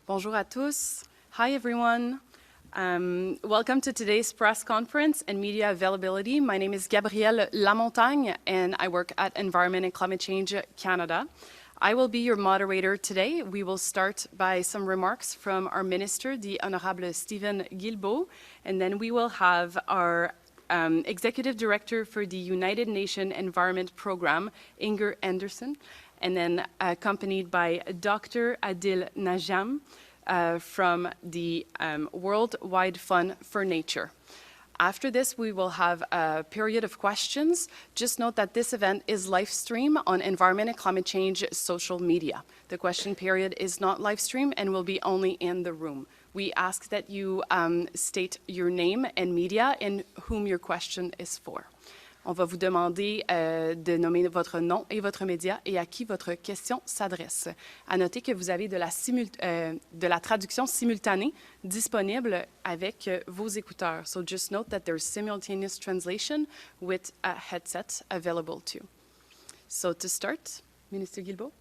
Bonjour à tous. Hi, everyone. Welcome to today's press conference and media availability. My name is Gabrielle Lamontagne, and I work at Environment and Climate Change Canada. I will be your moderator today. We will start by some remarks from our Minister, the Honorable Steven Guilbeault, and then we will have our Executive Director for the United Nations Environment Program, Inger Andersen, and then accompanied by Dr. Adil Najam from the World Wide Fund for Nature. After this, we will have a period of questions. Just note that this event is live streamed on Environment and Climate Change social media. The question period is not live streamed and will be only in the room. We ask that you state your name and media and whom your question is for. On va vous demander de nommer votre nom et votre média et à qui votre question s'adresse. À noter que vous avez de la traduction simultanée disponible avec vos écouteurs. So just note that there's simultaneous translation with a headset available too. So to start, Minister Guilbeault.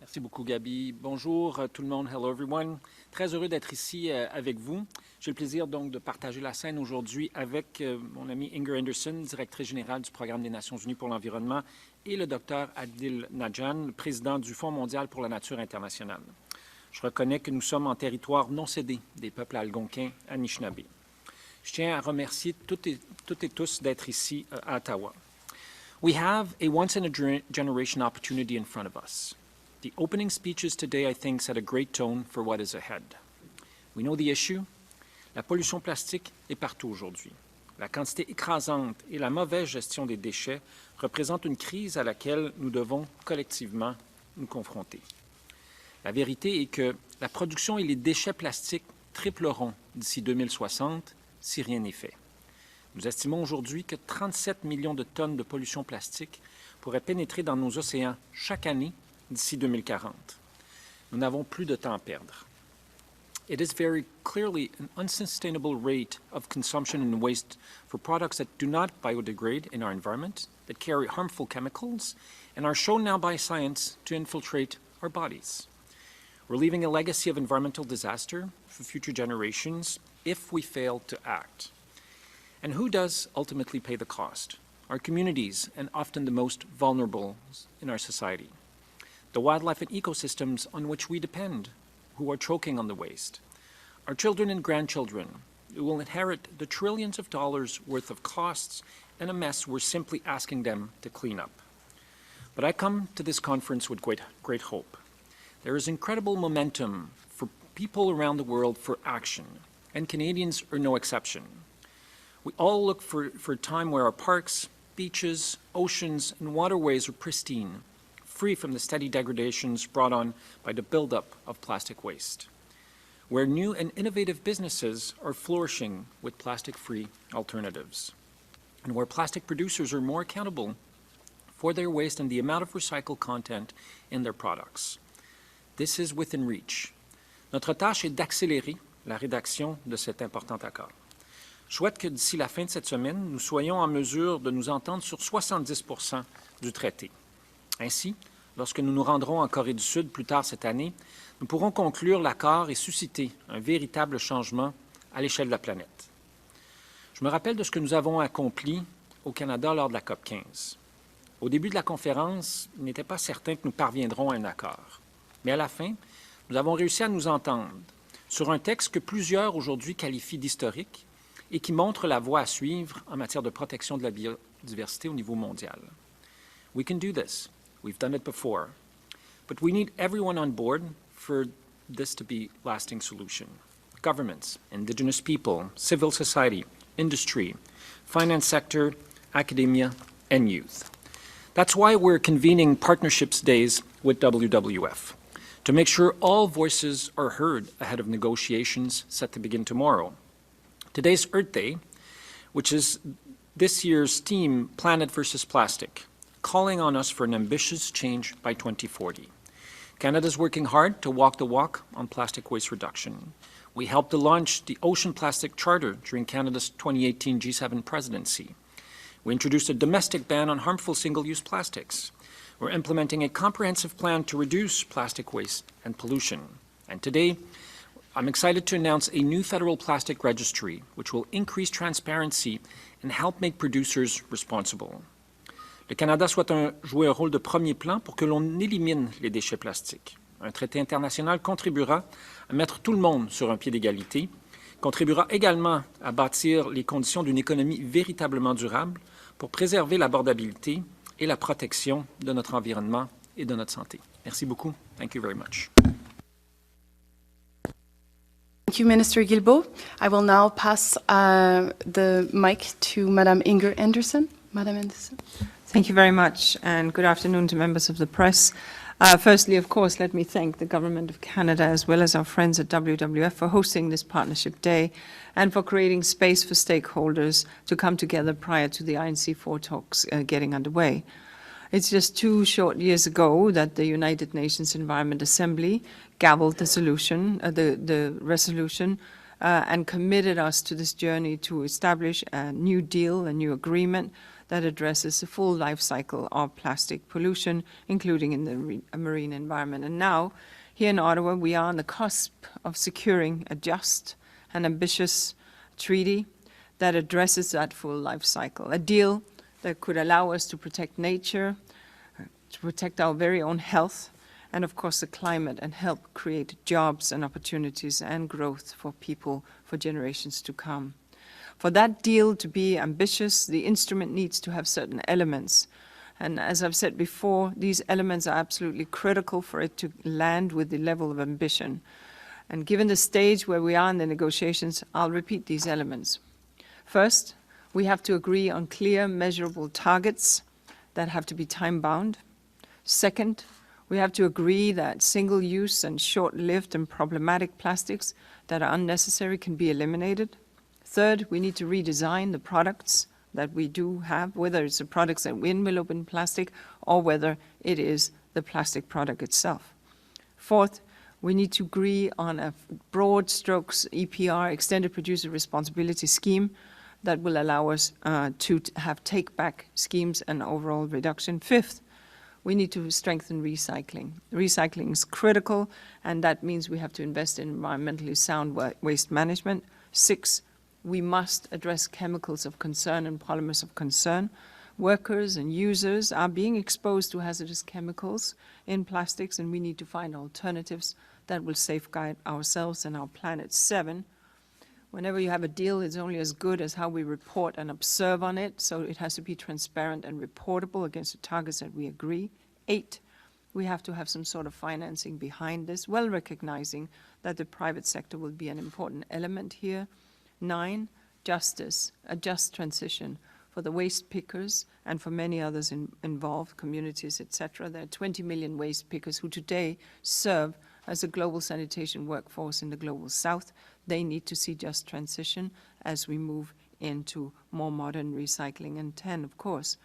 Merci beaucoup, Gabi. Bonjour tout le monde. Hello, everyone. Très heureux d'être ici avec vous. J'ai le plaisir donc de partager la scène aujourd'hui avec mon ami Inger Andersen, directrice générale du Programme des Nations Unies pour l'environnement, et le docteur Adil Najam, président du Fonds mondial pour la nature internationale. Je reconnais que nous sommes en territoire non cédé des peuples algonquins Anishinaabe. Je tiens à remercier toutes et tous d'être ici à Ottawa. We have a once-in-a-generation opportunity in front of us. The opening speeches today, I think, set a great tone for what is ahead. We know the issue. La pollution plastique est partout aujourd'hui. La quantité écrasante et la mauvaise gestion des déchets représentent une crise à laquelle nous devons collectivement nous confronter. La vérité est que la production et les déchets plastiques tripleront d'ici 2060 si rien n'est fait. Nous estimons aujourd'hui que 37 millions de tonnes de pollution plastique pourraient pénétrer dans nos océans chaque année d'ici 2040. Nous n'avons plus de temps à perdre. It is very clearly an unsustainable rate of consumption and waste for products that do not biodegrade in our environment, that carry harmful chemicals, and are shown now by science to infiltrate our bodies. We're leaving a legacy of environmental disaster for future generations if we fail to act. And who does ultimately pay the cost? Our communities, and often the most vulnerable in our society. The wildlife and ecosystems on which we depend, who are choking on the waste. Our children and grandchildren, who will inherit the trillions of dollars worth of costs and a mess we're simply asking them to clean up. But I come to this conference with great hope. There is incredible momentum for people around the world for action, and Canadians are no exception. We all look for a time where our parks, beaches, oceans, and waterways are pristine, free from the steady degradations brought on by the buildup of plastic waste, where new and innovative businesses are flourishing with plastic-free alternatives, and where plastic producers are more accountable for their waste and the amount of recycled content in their products. This is within reach. Notre tâche est d'accélérer la rédaction de cet important accord. Je souhaite que d'ici la fin de cette semaine, nous soyons en mesure de nous entendre sur 70% du traité. Ainsi, lorsque nous nous rendrons en Corée du Sud plus tard cette année, nous pourrons conclure l'accord et susciter un véritable changement à l'échelle de la planète. Je me rappelle de ce que nous avons accompli au Canada lors de la COP 15. Au début de la conférence, il n'était pas certain que nous parviendrons à un accord. Mais à la fin, nous avons réussi à nous entendre sur un texte que plusieurs aujourd'hui qualifient d'historique et qui montre la voie à suivre en matière de protection de la biodiversité au niveau mondial. We can do this. We've done it before. But we need everyone on board for this to be a lasting solution. Governments, Indigenous people, civil society, industry, finance sector, academia, and youth. That's why we're convening Partnerships Days with WWF, to make sure all voices are heard ahead of negotiations set to begin tomorrow. Today's Earth Day, which is this year's theme, Planet versus Plastic, calling on us for an ambitious change by 2040. Canada's working hard to walk the walk on plastic waste reduction. We helped to launch the Ocean Plastic Charter during Canada's 2018 G7 presidency. We introduced a domestic ban on harmful single-use plastics. We're implementing a comprehensive plan to reduce plastic waste and pollution. And today, I'm excited to announce a new federal plastic registry, which will increase transparency and help make producers responsible. Le Canada souhaite jouer un rôle de premier plan pour que l'on élimine les déchets plastiques. Un traité international contribuera à mettre tout le monde sur un pied d'égalité, contribuera également à bâtir les conditions d'une économie véritablement durable pour préserver l'abordabilité et la protection de notre environnement et de notre santé. Merci beaucoup. Thank you very much. Thank you, Minister Guilbeault. I will now pass the mic to Madame Inger Andersen. Madame Andersen. Thank you very much, and good afternoon to members of the press. Firstly, of course, let me thank the Government of Canada as well as our friends at WWF for hosting this Partnership Day and for creating space for stakeholders to come together prior to the INC4 talks getting underway. It's just 2 short years ago that the United Nations Environment Assembly gavelled the resolution, and committed us to this journey to establish a new deal, a new agreement that addresses the full life cycle of plastic pollution, including in the marine environment. And now, here in Ottawa, we are on the cusp of securing a just and ambitious treaty that addresses that full life cycle, a deal that could allow us to protect nature, to protect our very own health, and of course the climate, and help create jobs and opportunities and growth for people for generations to come. For that deal to be ambitious, the instrument needs to have certain elements. And as I've said before, these elements are absolutely critical for it to land with the level of ambition. And given the stage where we are in the negotiations, I'll repeat these elements. First, we have to agree on clear, measurable targets that have to be time-bound. Second, we have to agree that single-use and short-lived and problematic plastics that are unnecessary can be eliminated. Third, we need to redesign the products that we do have, whether it's the products that we envelope in plastic or whether it is the plastic product itself. Fourth, we need to agree on a broad strokes EPR, Extended Producer Responsibility Scheme, that will allow us to have take-back schemes and overall reduction. Fifth, we need to strengthen recycling. Recycling is critical, and that means we have to invest in environmentally sound waste management. 6, we must address chemicals of concern and polymers of concern. Workers and users are being exposed to hazardous chemicals in plastics, and we need to find alternatives that will safeguard ourselves and our planet. 7, whenever you have a deal, it's only as good as how we report and observe on it, so it has to be transparent and reportable against the targets that we agree. 8, we have to have some sort of financing behind this, well recognizing that the private sector will be an important element here. 9, justice, a just transition for the waste pickers and for many others involved, communities, etc. There are 20 million waste pickers who today serve as a global sanitation workforce in the global south. They need to see just transition as we move into more modern recycling. And 10, of course,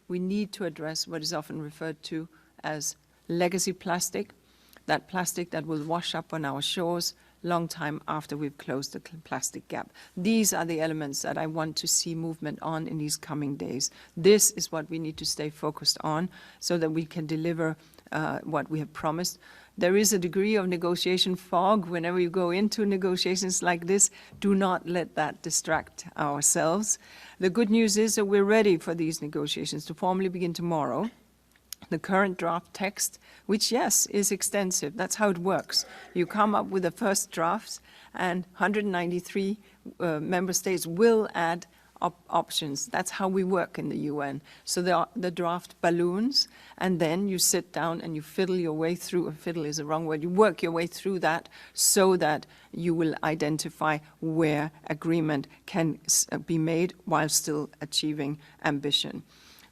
we need to address what is often referred to as legacy plastic, that plastic that will wash up on our shores long time after we've closed the plastic gap. These are the elements that I want to see movement on in these coming days. This is what we need to stay focused on so that we can deliver what we have promised. There is a degree of negotiation fog whenever you go into negotiations like this. Do not let that distract ourselves. The good news is that we're ready for these negotiations to formally begin tomorrow. The current draft text, which, yes, is extensive. That's how it works. You come up with the first drafts, and 193 member states will add options. That's how we work in the UN. So the draft balloons, and then you sit down and you fiddle your way through, fiddle is the wrong word, you work your way through that so that you will identify where agreement can be made while still achieving ambition.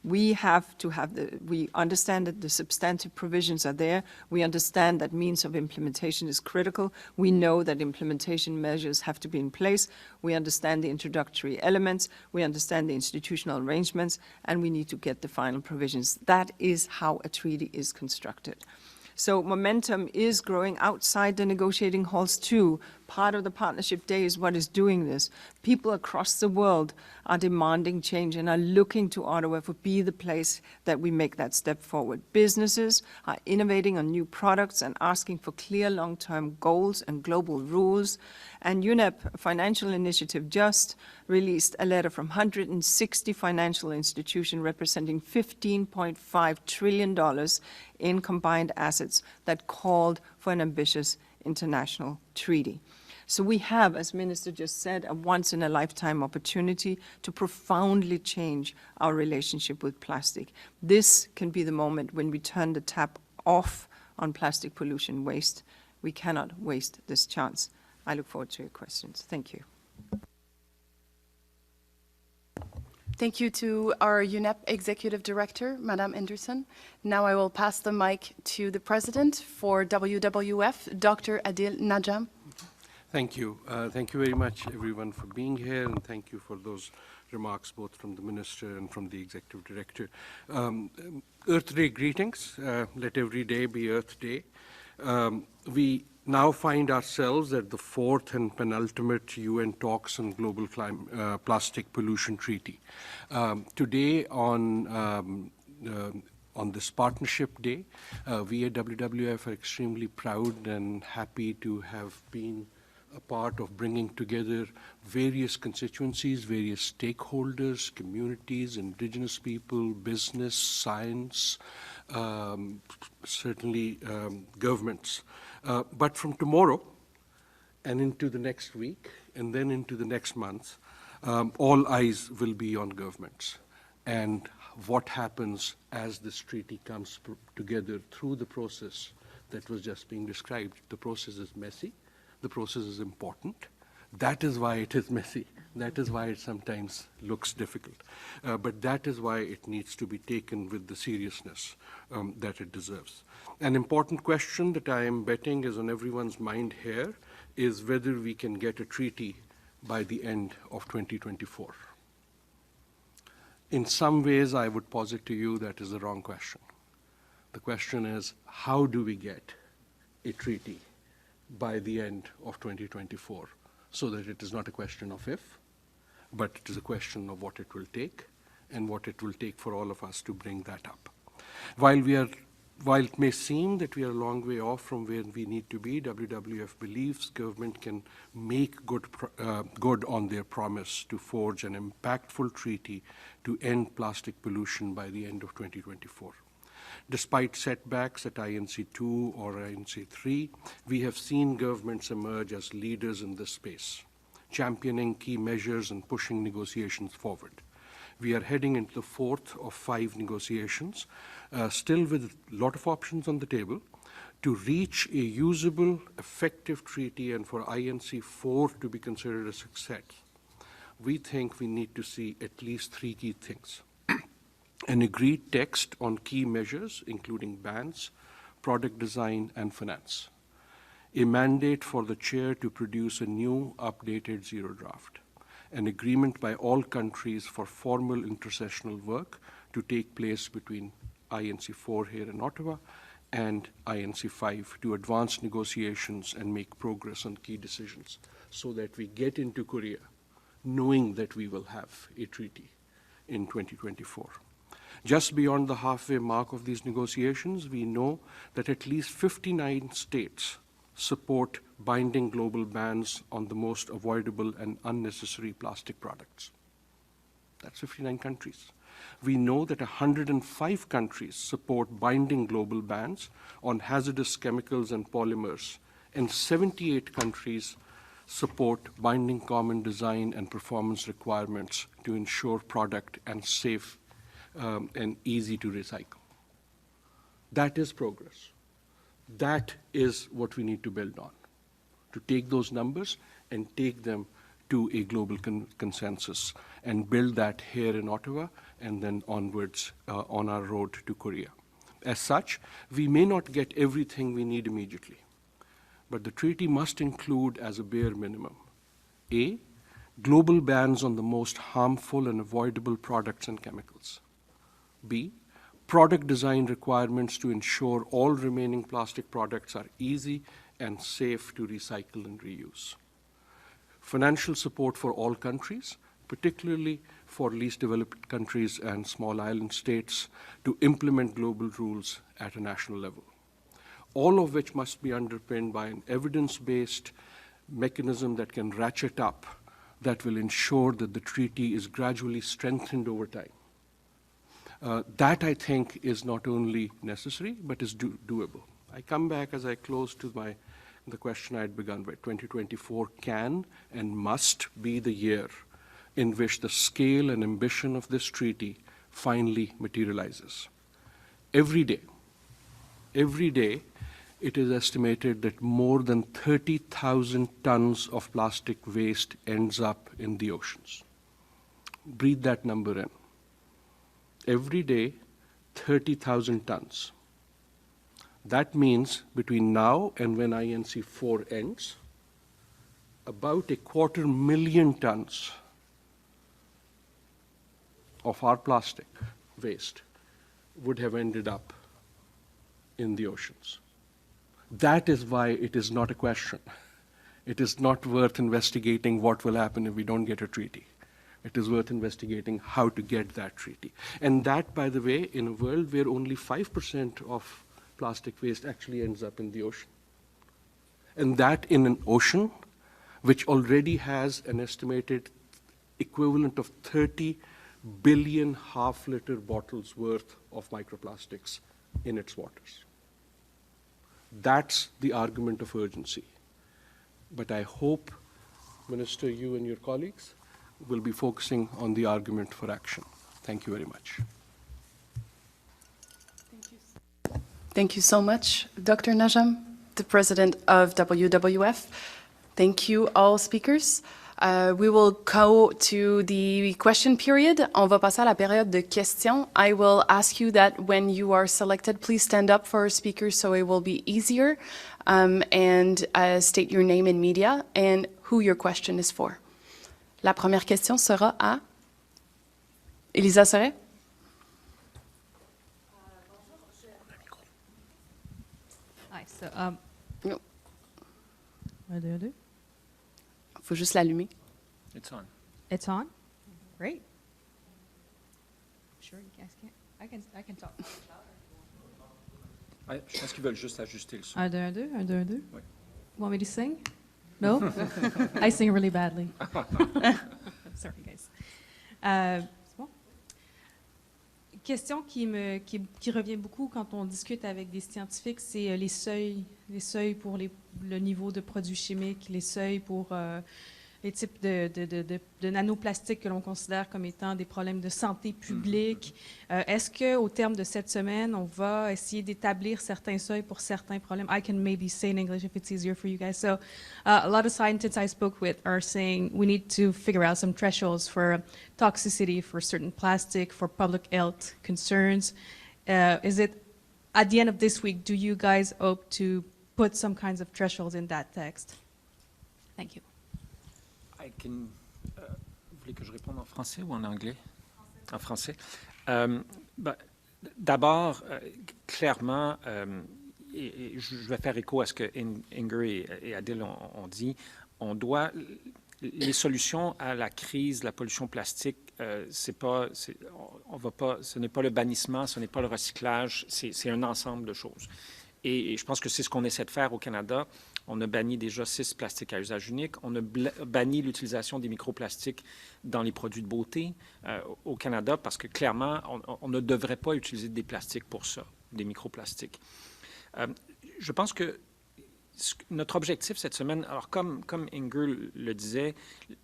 We have to have we understand that the substantive provisions are there. We understand that means of implementation is critical. We know that implementation measures have to be in place. We understand the introductory elements. We understand the institutional arrangements, and we need to get the final provisions. That is how a treaty is constructed. So momentum is growing outside the negotiating halls too, Part of the Partnership Day is what is doing this. People across the world are demanding change and are looking to Ottawa to be the place that we make that step forward. Businesses are innovating on new products and asking for clear long-term goals and global rules. And UNEP Financial Initiative just released a letter from 160 financial institutions representing $15.5 trillion in combined assets that called for an ambitious international treaty. So we have, as Minister just said, a once-in-a-lifetime opportunity to profoundly change our relationship with plastic. This can be the moment when we turn the tap off on plastic pollution waste. We cannot waste this chance. I look forward to your questions. Thank you. Thank you to our UNEP Executive Director, Madame Andersen. Now I will pass the mic to the President for WWF, Dr. Adil Najam. Thank you. Thank you very much, everyone, for being here, and thank you for those remarks, both from the Minister and from the Executive Director. Earth Day greetings. Let every day be Earth Day. We now find ourselves at the fourth and penultimate UN talks on global plastic pollution treaty. Today on this Partnership Day, we at WWF are extremely proud and happy to have been a part of bringing together various constituencies, various stakeholders, communities, indigenous people, business, science, certainly governments. But from tomorrow and into the next week and then into the next month, all eyes will be on governments and what happens as this treaty comes together through the process that was just being described. The process is messy. The process is important. That is why it is messy. That is why it sometimes looks difficult. But that is why it needs to be taken with the seriousness that it deserves. An important question that I am betting is on everyone's mind here is whether we can get a treaty by the end of 2024. In some ways, I would posit to you that is the wrong question. The question is, how do we get a treaty by the end of 2024, so that it is not a question of if, but it is a question of what it will take and what it will take for all of us to bring that up. While it may seem that we are a long way off from where we need to be, WWF believes government can make good on their promise to forge an impactful treaty to end plastic pollution by the end of 2024. Despite setbacks at INC2 or INC3, we have seen governments emerge as leaders in this space, championing key measures and pushing negotiations forward. We are heading into the fourth of 5 negotiations, still with a lot of options on the table, to reach a usable, effective treaty and for INC4 to be considered a success. We think we need to see at least 3 key things. An agreed text on key measures, including bans, product design, and finance. A mandate for the chair to produce a new, updated zero draft. An agreement by all countries for formal intersessional work to take place between INC4 here in Ottawa and INC5 to advance negotiations and make progress on key decisions so that we get into Korea knowing that we will have a treaty in 2024. Just beyond the halfway mark of these negotiations, we know that at least 59 states support binding global bans on the most avoidable and unnecessary plastic products. That's 59 countries. We know that 105 countries support binding global bans on hazardous chemicals and polymers, and 78 countries support binding common design and performance requirements to ensure product and safe and easy to recycle. That is progress. That is what we need to build on, to take those numbers and take them to a global consensus and build that here in Ottawa and then onwards on our road to Korea. As such, we may not get everything we need immediately, but the treaty must include as a bare minimum, A, global bans on the most harmful and avoidable products and chemicals. B, product design requirements to ensure all remaining plastic products are easy and safe to recycle and reuse. Financial support for all countries, particularly for least developed countries and small island states, to implement global rules at a national level. All of which must be underpinned by an evidence-based mechanism that can ratchet up, that will ensure that the treaty is gradually strengthened over time. That, I think, is not only necessary, but is doable. I come back as I close to the question I had begun with. 2024 can and must be the year in which the scale and ambition of this treaty finally materializes. Every day, it is estimated that more than 30,000 tons of plastic waste ends up in the oceans. Breathe that number in. Every day, 30,000 tons. That means between now and when INC 4 ends, about 250,000 tons of our plastic waste would have ended up in the oceans. That is why it is not a question. It is not worth investigating what will happen if we don't get a treaty. It is worth investigating how to get that treaty. And that, by the way, in a world where only 5% of plastic waste actually ends up in the ocean. And that in an ocean which already has an estimated equivalent of 30 billion half-liter bottles worth of microplastics in its waters. That's the argument of urgency. But I hope, Minister, you and your colleagues will be focusing on the argument for action. Thank you very much. Thank you so much, Dr. Najam, the President of WWF. Thank you, all speakers. We will go to the question period. On va passer à la période de questions. I will ask you that when you are selected, please stand up for our speakers so it will be easier, and state your name in media and who your question is for. La première question sera à Elisa Serret. Hi, so, No. deux. Faut juste l'allumer. It's on. It's on? Great. Sure, you guys can't. I can talk. Je pense qu'ils veulent juste ajuster le son. Un, deux. Oui. Want me to sing? No? I sing really badly. Sorry, guys. C'est bon? Question qui revient beaucoup quand on discute avec des scientifiques, c'est les seuils pour le niveau de produits chimiques, les seuils pour les types de nanoplastiques que l'on considère comme étant des problèmes de santé publique. Est-ce qu'au terme de cette semaine, on va essayer d'établir certains seuils pour certains problèmes? I can maybe say in English if it's easier for you guys. So a lot of scientists I spoke with are saying we need to figure out some thresholds for toxicity for certain plastic, for public health concerns. Is it, at the end of this week, do you guys hope to put some kinds of thresholds in that text? Thank you. Vous voulez que je réponde en français ou en anglais? En français. D'abord, clairement, et je vais faire écho à ce que Inger et Adil ont dit, les solutions à la crise de la pollution plastique, ce n'est pas le bannissement, ce n'est pas le recyclage, c'est un ensemble de choses. Et je pense que c'est ce qu'on essaie de faire au Canada. On a banni déjà 6 plastiques à usage unique. On a banni l'utilisation des microplastiques dans les produits de beauté au Canada parce que clairement, on ne devrait pas utiliser des plastiques pour ça, des microplastiques. Je pense que notre objectif cette semaine, alors comme Inger le disait,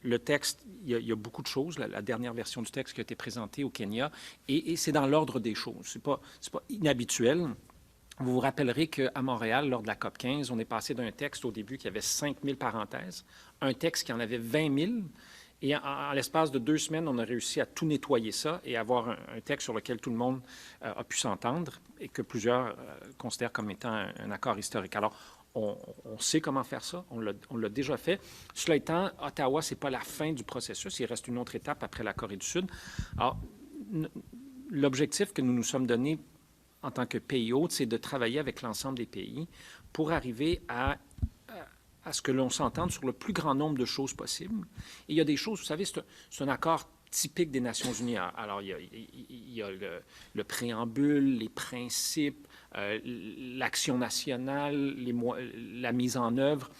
le texte, il y a beaucoup de choses, la dernière version du texte qui a été présentée au Kenya, et c'est dans l'ordre des choses. C'est pas inhabituel. Vous vous rappellerez qu'à Montréal, lors de la COP 15, on est passé d'un texte au début qui avait 5000 parenthèses, un texte qui en avait 20 000, et en l'espace de 2 semaines, on a réussi à tout nettoyer ça et avoir un texte sur lequel tout le monde a pu s'entendre et que plusieurs considèrent comme étant un accord historique. Alors, on sait comment faire ça, on l'a déjà fait. Cela étant, Ottawa, ce n'est pas la fin du processus, il reste une autre étape après la Corée du Sud. Alors, l'objectif que nous nous sommes donné en tant que pays hôte, c'est de travailler avec l'ensemble des pays pour arriver à ce que l'on s'entende sur le plus grand nombre de choses possibles. Et il y a des choses, vous savez, c'est un accord typique des Nations unies. Alors, il y a le préambule, les principes, l'action nationale, la mise en œuvre.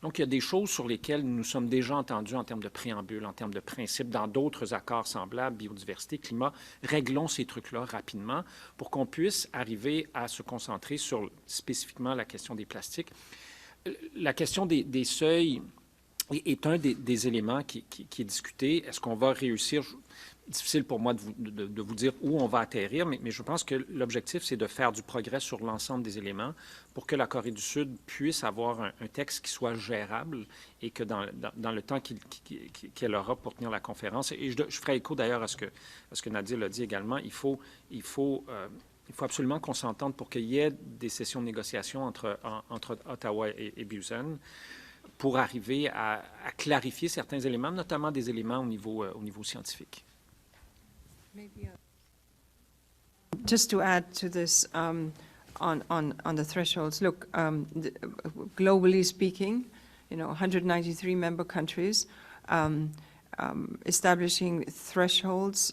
Donc, il y a des choses sur lesquelles nous nous sommes déjà entendus en termes de préambule, en termes de principes, dans d'autres accords semblables, biodiversité, climat. Réglons ces trucs-là rapidement pour qu'on puisse arriver à se concentrer sur spécifiquement la question des plastiques. La question des seuils est un des éléments qui est discuté. Est-ce qu'on va réussir? Difficile pour moi de vous dire où on va atterrir, mais je pense que l'objectif, c'est de faire du progrès sur l'ensemble des éléments pour que la Corée du Sud puisse avoir un texte qui soit gérable et que dans le temps qu'elle aura pour tenir la conférence, et je ferai écho d'ailleurs à ce que Nadil a dit également, il faut absolument qu'on s'entende pour qu'il y ait des sessions de négociation entre Ottawa et Busan pour arriver à clarifier certains éléments, notamment des éléments au niveau scientifique. Just to add to this on the thresholds, look, globally speaking, 193 member countries establishing thresholds,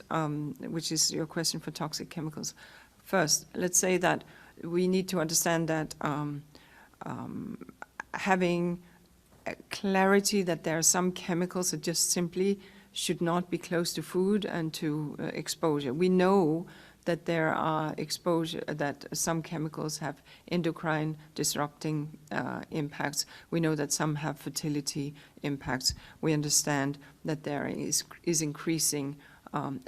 which is your question for toxic chemicals. First, let's say that we need to understand that having clarity that there are some chemicals that just simply should not be close to food and to exposure. We know that there are that some chemicals have endocrine disrupting impacts. We know that some have fertility impacts. We understand that there is increasing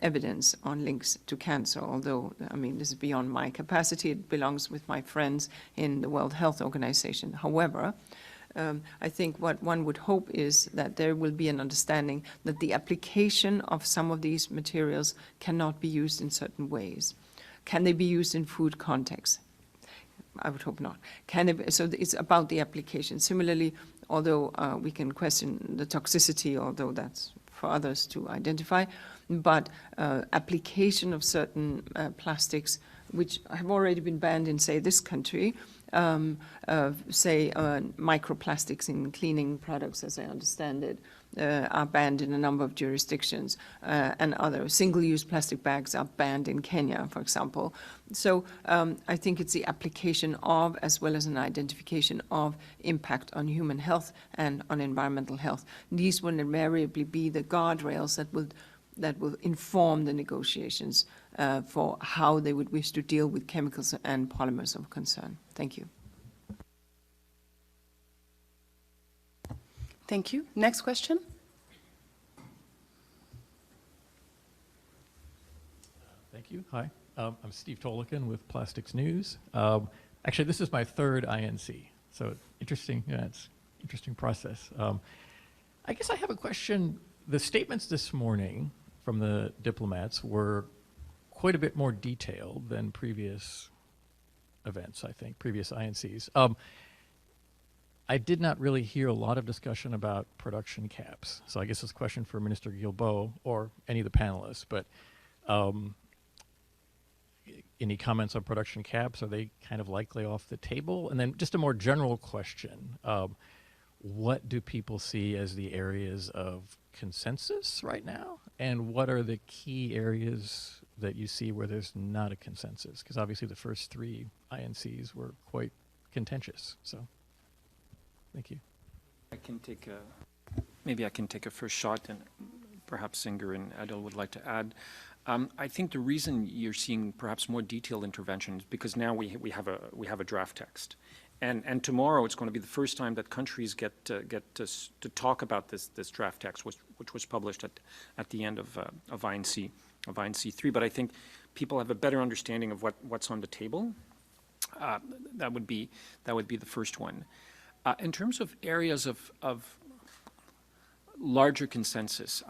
evidence on links to cancer, although, this is beyond my capacity. It belongs with my friends in the World Health Organization. However, I think what one would hope is that there will be an understanding that the application of some of these materials cannot be used in certain ways. Can they be used in food context? I would hope not. So it's about the application. Similarly, although we can question the toxicity, although that's for others to identify, but application of certain plastics which have already been banned in, say, this country, microplastics in cleaning products, as I understand it, are banned in a number of jurisdictions, and other single-use plastic bags are banned in Kenya, for example. So I think it's the application of, as well as an identification of, impact on human health and on environmental health. These will invariably be the guardrails that will inform the negotiations for how they would wish to deal with chemicals and polymers of concern. Thank you. Thank you. Next question. Thank you. Hi, I'm Steve Tolikin with Plastics News. Actually, this is my third INC, so interesting. Yeah, it's an interesting process. I guess I have a question. The statements this morning from the diplomats were quite a bit more detailed than previous events, I think, previous INCs. I did not really hear a lot of discussion about production caps. So I guess this question for Minister Guilbeault or any of the panelists, but any comments on production caps? Are they kind of likely off the table? And then just a more general question. What do people see as the areas of consensus right now? And what are the key areas that you see where there's not a consensus? Because obviously the first three INCs were quite contentious. So, thank you. Maybe I can take a first shot, and perhaps Inger and Adil would like to add. I think the reason you're seeing perhaps more detailed interventions because now we have a draft text. And tomorrow it's going to be the first time that countries get to talk about this draft text, which was published at the end of INC 3. But I think people have a better understanding of what's on the table. That would be the first one. In terms of areas of larger consensus,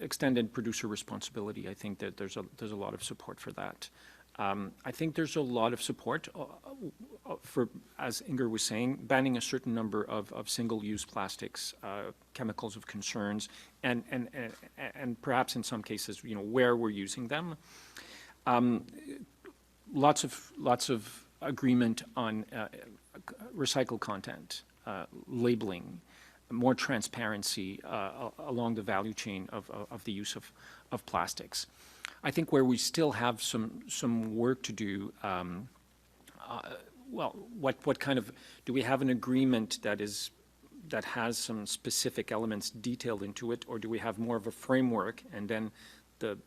extended producer responsibility, I think that there's a lot of support for that. I think there's a lot of support for, as Inger was saying, banning a certain number of single-use plastics, chemicals of concerns, and perhaps in some cases, where we're using them. lots of agreement on recycled content, labeling, more transparency along the value chain of the use of plastics. I think where we still have some work to do, well, what kind of, do we have an agreement that has some specific elements detailed into it, or do we have more of a framework and then the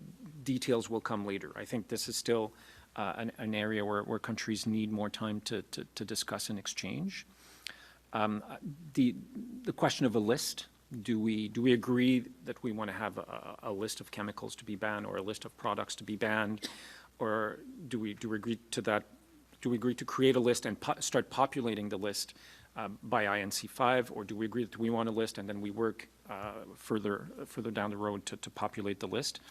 details will come later? I think this is still an area where countries need more time to discuss and exchange. The question of a list, do we agree that we want to have a list of chemicals to be banned or a list of products to be banned, or do we agree to that? Do we agree to create a list and start populating the list by INC5, or do we agree that we want a list and then we work further down the road to populate the list?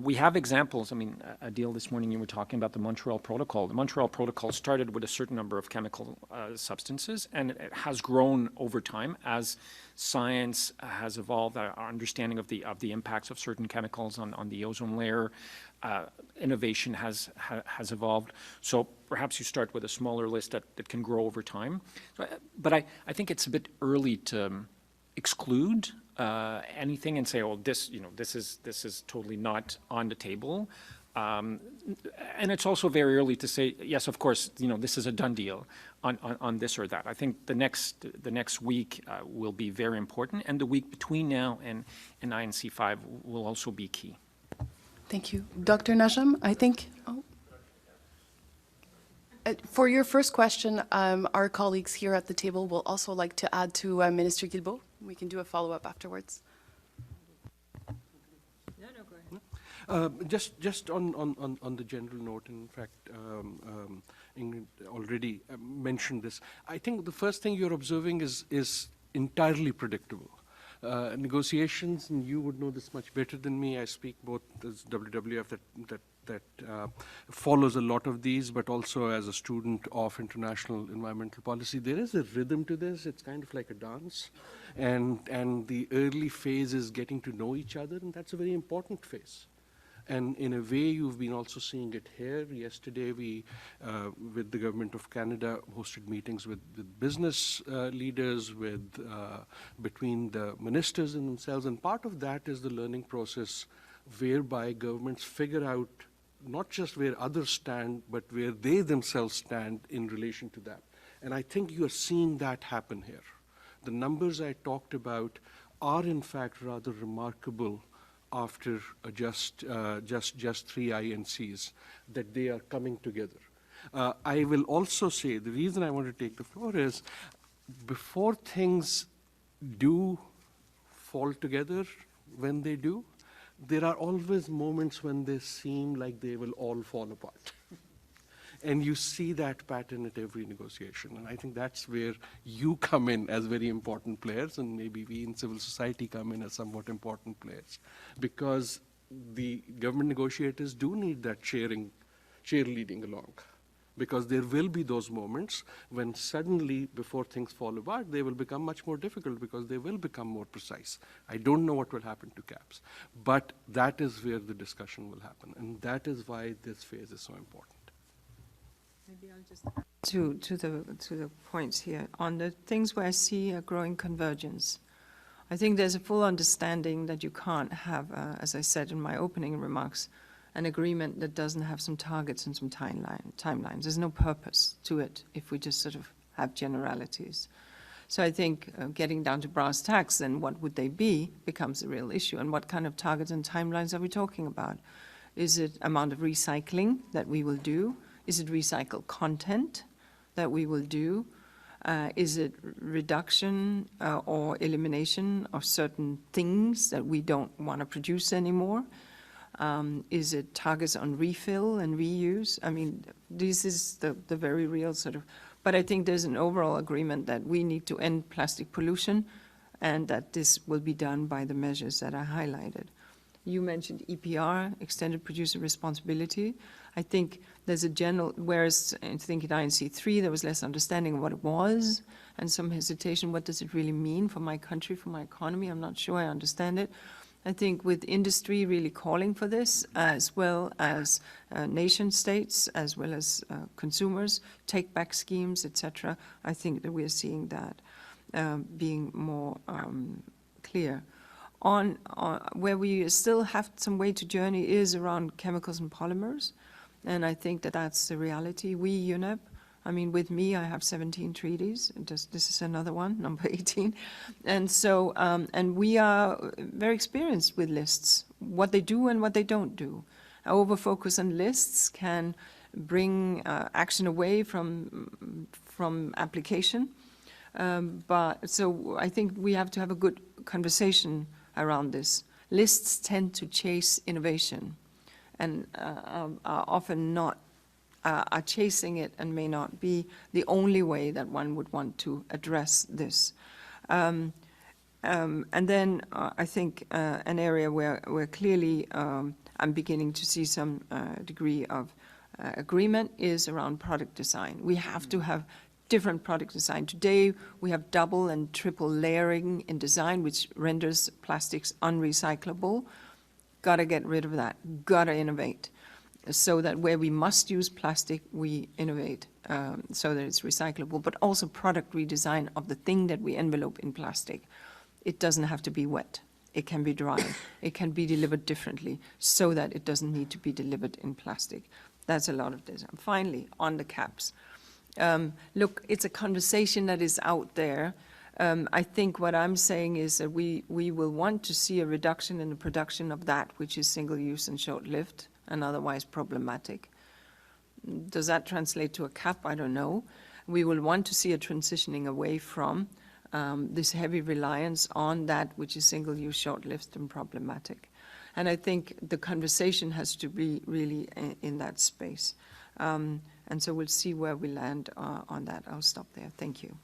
We have examples. I mean, Adil, this morning you were talking about the Montreal Protocol. The Montreal Protocol started with a certain number of chemical substances, and it has grown over time as science has evolved, our understanding of the impacts of certain chemicals on the ozone layer. Innovation has evolved. So perhaps you start with a smaller list that can grow over time. But I think it's a bit early to exclude anything and say, oh, this is totally not on the table. And it's also very early to say, yes, of course, this is a done deal on this or that. I think the next week will be very important, and the week between now and INC5 will also be key. Thank you. Dr. Najam, I think, for your first question, our colleagues here at the table will also like to add to Minister Guilbeault. We can do a follow-up afterwards. Just on the general note, in fact, Ingrid already mentioned this. I think the first thing you're observing is entirely predictable. Negotiations, and you would know this much better than me. I speak both as WWF that follows a lot of these, but also as a student of international environmental policy. There is a rhythm to this. It's kind of like a dance, and the early phase is getting to know each other, and that's a very important phase. And in a way, you've been also seeing it here. Yesterday, we, with the Government of Canada, hosted meetings with business leaders, between the ministers and themselves. And part of that is the learning process whereby governments figure out not just where others stand, but where they themselves stand in relation to that. And I think you're seeing that happen here. The numbers I talked about are, in fact, rather remarkable after just 3 INCs, that they are coming together. I will also say, the reason I want to take the floor is, before things do fall together, when they do, there are always moments when they seem like they will all fall apart. And you see that pattern at every negotiation. And I think that's where you come in as very important players, and maybe we in civil society come in as somewhat important players. Because the government negotiators do need that cheerleading along. Because there will be those moments when suddenly, before things fall apart, they will become much more difficult because they will become more precise. I don't know what will happen to caps. But that is where the discussion will happen. And that is why this phase is so important. Maybe I'll just add to the points here. On the things where I see a growing convergence, I think there's a full understanding that you can't have, as I said in my opening remarks, an agreement that doesn't have some targets and some timelines. There's no purpose to it if we just sort of have generalities. So I think getting down to brass tacks, then what would they be, becomes a real issue. And what kind of targets and timelines are we talking about? Is it amount of recycling that we will do? Is it recycled content that we will do? Is it reduction or elimination of certain things that we don't want to produce anymore? Is it targets on refill and reuse? I mean, this is the very real sort of, but I think there's an overall agreement that we need to end plastic pollution and that this will be done by the measures that I highlighted. You mentioned EPR, extended producer responsibility. I think there's a general, whereas I think in INC3 there was less understanding of what it was and some hesitation, what does it really mean for my country, for my economy? I'm not sure I understand it. I think with industry really calling for this, as well as nation states, as well as consumers, take-back schemes, etc., I think that we're seeing that being more clear. On where we still have some way to journey is around chemicals and polymers, and I think that that's the reality. We, UNEP, I mean, with me, I have 17 treaties. This is another one, number 18. And so, and we are very experienced with lists, what they do and what they don't do. Over-focus on lists can bring action away from application. But so I think we have to have a good conversation around this. Lists tend to chase innovation and are often not are chasing it and may not be the only way that one would want to address this. And then I think an area where clearly I'm beginning to see some degree of agreement is around product design. We have to have different product design. Today we have double and triple layering in design, which renders plastics unrecyclable. Gotta get rid of that, gotta innovate, so that where we must use plastic, we innovate so that it's recyclable, but also product redesign of the thing that we envelope in plastic. It doesn't have to be wet. It can be dry. It can be delivered differently so that it doesn't need to be delivered in plastic. That's a lot of design. Finally, on the caps. Look, it's a conversation that is out there. I think what I'm saying is that we will want to see a reduction in the production of that which is single-use and short-lived and otherwise problematic. Does that translate to a cap? I don't know. We will want to see a transitioning away from this heavy reliance on that which is single-use, short-lived, and problematic. And I think the conversation has to be really in that space. And so we'll see where we land on that. I'll stop there. Thank you.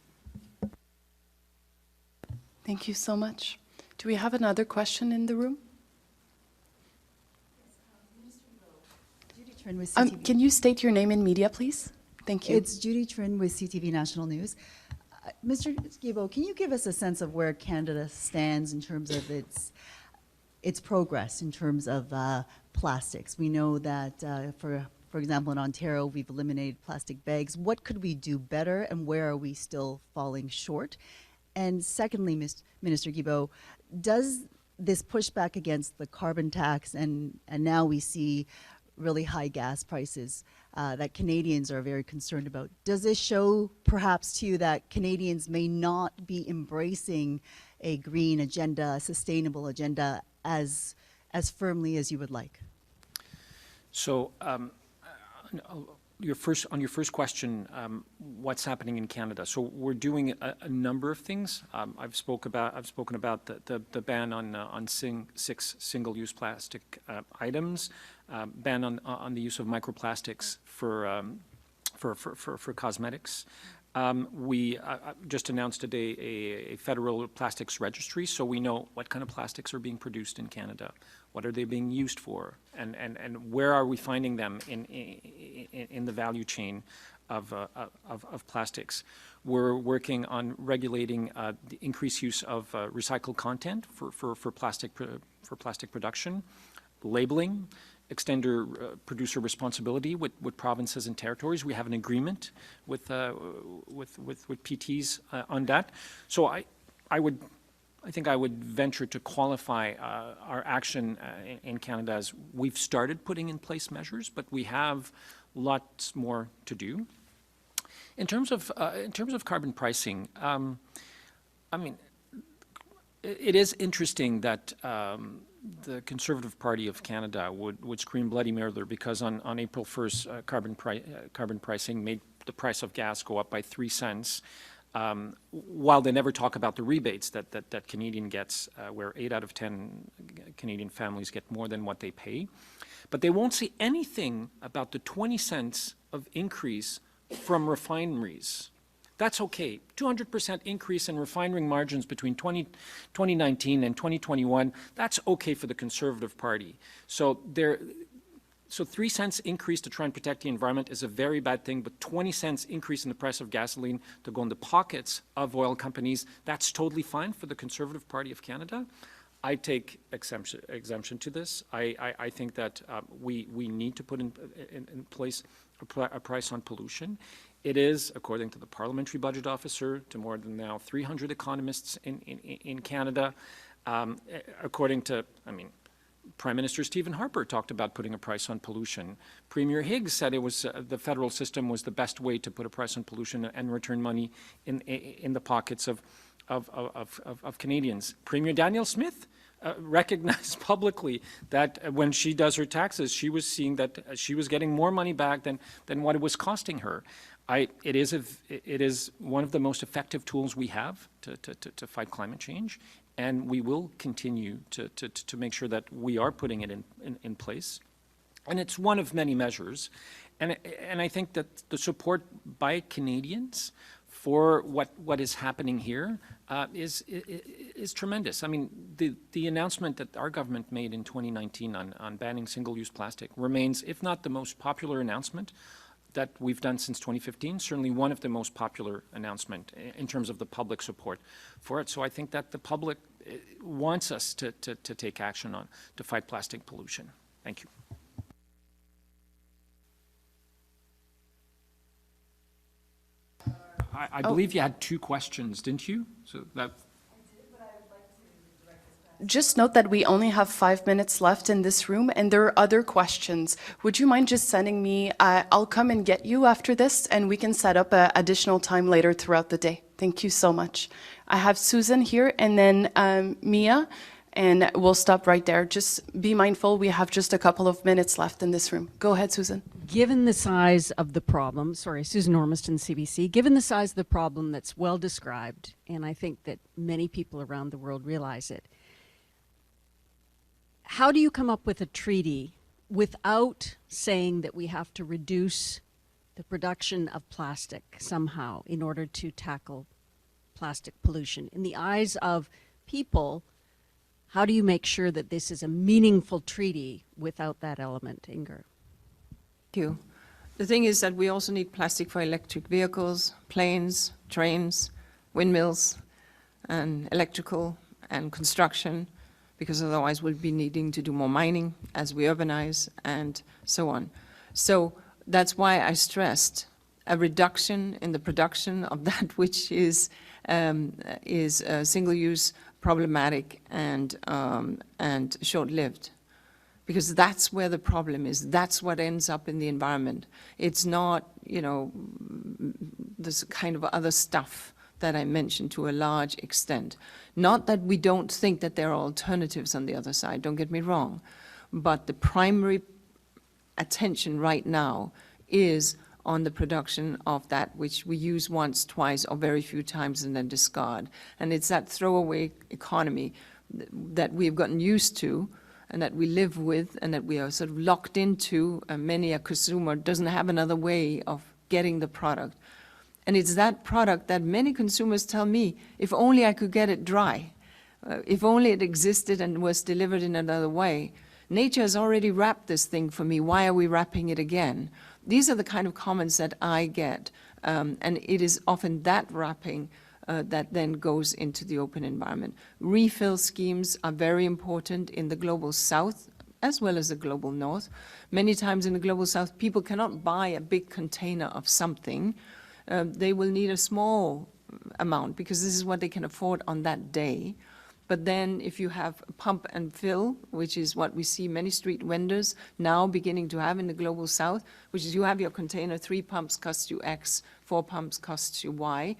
Thank you so much. Do we have another question in the room? Can you state your name in media, please? Thank you. It's Judy Trin with CTV National News. Mr. Guilbeault, can you give us a sense of where Canada stands in terms of its progress in terms of plastics? We know that, for example, in Ontario, we've eliminated plastic bags. What could we do better, and where are we still falling short? And secondly, Minister Guilbeault, does this pushback against the carbon tax, and now we see really high gas prices that Canadians are very concerned about, does this show perhaps to you that Canadians may not be embracing a green agenda, a sustainable agenda as firmly as you would like? So on your first question, what's happening in Canada? So we're doing a number of things. I've spoken about the ban on 6 single-use plastic items, ban on the use of microplastics for cosmetics. We just announced today a federal plastics registry, so we know what kind of plastics are being produced in Canada, what are they being used for, and where are we finding them in the value chain of plastics. We're working on regulating the increased use of recycled content for plastic production, labeling, extender producer responsibility with provinces and territories. We have an agreement with PTs on that. So I think I would venture to qualify our action in Canada as we've started putting in place measures, but we have lots more to do. In terms of carbon pricing, I mean, it is interesting that the Conservative Party of Canada would scream bloody murder because on April 1st, carbon pricing made the price of gas go up by 3 cents, while they never talk about the rebates that Canadian gets, where 8 out of 10 Canadian families get more than what they pay. But they won't say anything about the 20 cents of increase from refineries. That's okay. 200% increase in refining margins between 2019 and 2021, that's okay for the Conservative Party. So 3 cents increase to try and protect the environment is a very bad thing, but 20 cents increase in the price of gasoline to go in the pockets of oil companies, that's totally fine for the Conservative Party of Canada. I take exemption to this. I think that we need to put in place a price on pollution. It is, according to the Parliamentary Budget Officer, to more than now 300 economists in Canada. According to, Prime Minister Stephen Harper talked about putting a price on pollution. Premier Higgs said it was the federal system was the best way to put a price on pollution and return money in the pockets of Canadians. Premier Danielle Smith recognized publicly that when she does her taxes, she was seeing that she was getting more money back than what it was costing her. It is one of the most effective tools we have to fight climate change, and we will continue to make sure that we are putting it in place. And it's one of many measures. And I think that the support by Canadians for what is happening here is tremendous. I mean, the announcement that our government made in 2019 on banning single-use plastic remains, if not the most popular announcement that we've done since 2015, certainly one of the most popular announcement in terms of the public support for it. So I think that the public wants us to take action to fight plastic pollution. Thank you. I believe you had two questions, didn't you? So that. Just note that we only have 5 minutes left in this room, and there are other questions. Would you mind just sending me, I'll come and get you after this, and we can set up additional time later throughout the day. Thank you so much. I have Susan here, and then Mia, and we'll stop right there. Just be mindful, we have just a couple of minutes left in this room. Go ahead, Susan. Given the size of the problem, Susan Ormiston, CBC, given the size of the problem that's well described, and I think that many people around the world realize it, how do you come up with a treaty without saying that we have to reduce the production of plastic somehow in order to tackle plastic pollution? In the eyes of people, how do you make sure that this is a meaningful treaty without that element, Inger? Thank you. The thing is that we also need plastic for electric vehicles, planes, trains, windmills, and electrical and construction, because otherwise we'll be needing to do more mining as we urbanize and so on. So that's why I stressed a reduction in the production of that which is single-use, problematic, and short-lived. Because that's where the problem is. That's what ends up in the environment. It's not, this kind of other stuff that I mentioned to a large extent. Not that we don't think that there are alternatives on the other side, don't get me wrong, but the primary attention right now is on the production of that which we use once, twice, or very few times and then discard. And it's that throwaway economy that we've gotten used to and that we live with and that we are sort of locked into. Many a consumer doesn't have another way of getting the product. And it's that product that many consumers tell me, if only I could get it dry, if only it existed and was delivered in another way. Nature has already wrapped this thing for me. Why are we wrapping it again? These are the kind of comments that I get. And it is often that wrapping that then goes into the open environment. Refill schemes are very important in the global south as well as the global north. Many times in the global south, people cannot buy a big container of something. They will need a small amount because this is what they can afford on that day. But then if you have pump and fill, which is what we see many street vendors now beginning to have in the global south, which is you have your container, 3 pumps cost you X, 4 pumps costs you Y.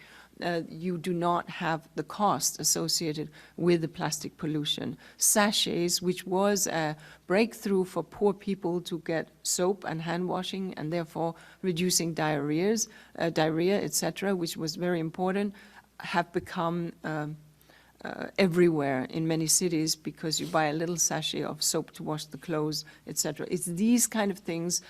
You do not have the cost associated with the plastic pollution. Sachets, which was a breakthrough for poor people to get soap and hand washing and therefore reducing diarrhea, etc., which was very important, have become everywhere in many cities because you buy a little sachet of soap to wash the clothes, etc. It's these kind of things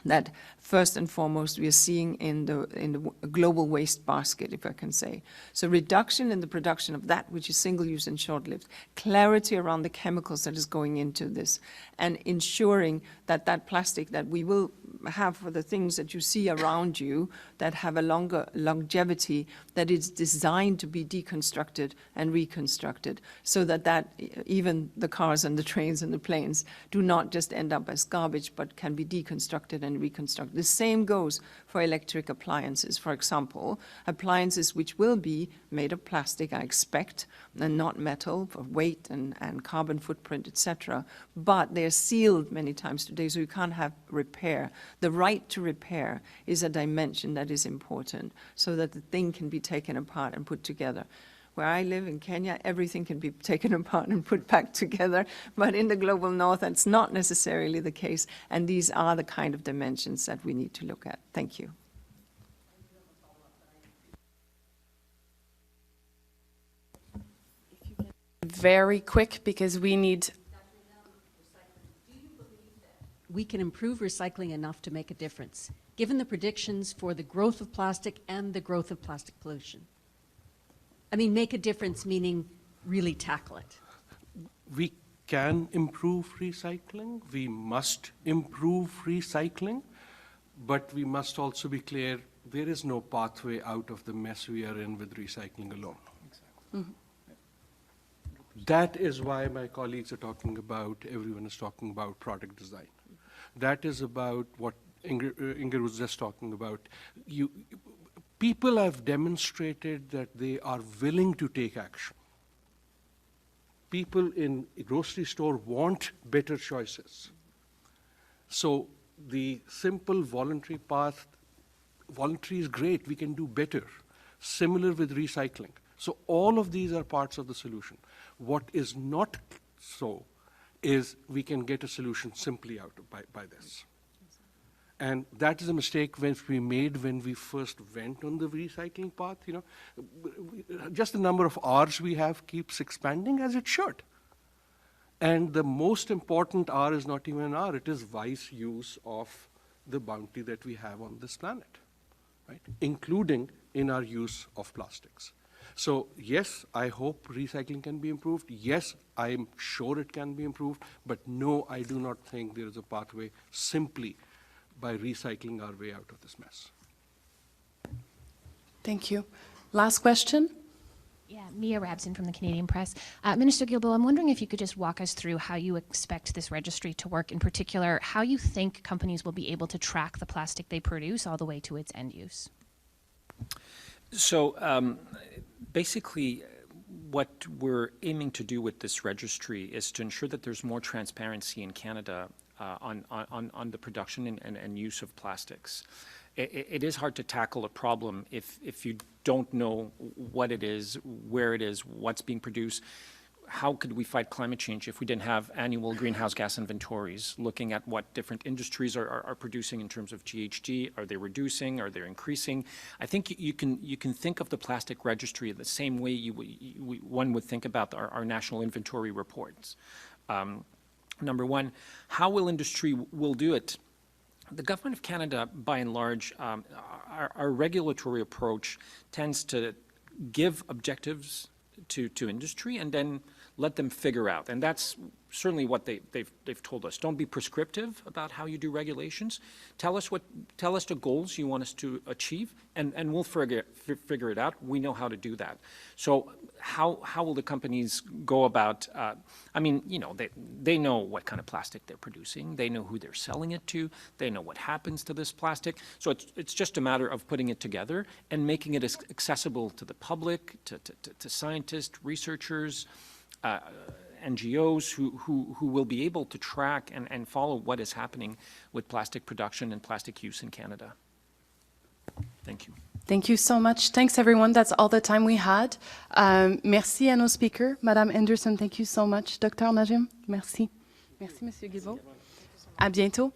that first and foremost we are seeing in the global waste basket, if I can say. So reduction in the production of that which is single-use and short-lived, clarity around the chemicals that is going into this, and ensuring that that plastic that we will have for the things that you see around you that have a longer longevity, that it's designed to be deconstructed and reconstructed, so that even the cars and the trains and the planes do not just end up as garbage, but can be deconstructed and reconstructed. The same goes for electric appliances, for example, appliances which will be made of plastic, I expect, and not metal for weight and carbon footprint, etc. But they're sealed many times today, so you can't have repair. The right to repair is a dimension that is important, so that the thing can be taken apart and put together. Where I live in Kenya, everything can be taken apart and put back together, but in the global north, that's not necessarily the case, and these are the kind of dimensions that we need to look at. Thank you. Very quick, because we need... We can improve recycling enough to make a difference, given the predictions for the growth of plastic and the growth of plastic pollution? I mean, make a difference meaning really tackle it. We can improve recycling. We must improve recycling. But we must also be clear, there is no pathway out of the mess we are in with recycling alone. Exactly. Mm-hmm. That is why my colleagues are talking about, everyone is talking about product design. That is about what Inger was just talking about. People have demonstrated that they are willing to take action. People in a grocery store want better choices. So the simple voluntary path, voluntary is great, we can do better. Similar with recycling. So all of these are parts of the solution. What is not so is we can get a solution simply out of by this. And that is a mistake we made when we first went on the recycling path. You know, just the number of R's we have keeps expanding, as it should. And the most important R is not even an R, it is wise use of the bounty that we have on this planet, right? Including in our use of plastics. So yes, I hope recycling can be improved. Yes, I'm sure it can be improved. But no, I do not think there is a pathway simply by recycling our way out of this mess. Thank you. Last question. Yeah, Mia Rabson from the Canadian Press. Minister Guilbeault, I'm wondering if you could just walk us through how you expect this registry to work, in particular, how you think companies will be able to track the plastic they produce all the way to its end use. So basically, what we're aiming to do with this registry is to ensure that there's more transparency in Canada on the production and use of plastics. It is hard to tackle a problem if you don't know what it is, where it is, what's being produced. How could we fight climate change if we didn't have annual greenhouse gas inventories looking at what different industries are producing in terms of GHG? Are they reducing? Are they increasing? I think you can think of the plastic registry the same way one would think about our national inventory reports. Number one, how will industry will do it? The Government of Canada, by and large, our regulatory approach tends to give objectives to industry and then let them figure out. And that's certainly what they've told us. Don't be prescriptive about how you do regulations. Tell us the goals you want us to achieve, and we'll figure it out. We know how to do that. So how will the companies go about, I mean, you know, they know what kind of plastic they're producing. They know who they're selling it to. They know what happens to this plastic. So it's just a matter of putting it together and making it accessible to the public, to scientists, researchers, NGOs who will be able to track and follow what is happening with plastic production and plastic use in Canada. Thank you. Thank you so much. Thanks, everyone. That's all the time we had. Merci à nos speakers. Madame Andersen, thank you so much. Dr. Najam, merci. Merci, Monsieur Guilbeault. À bientôt.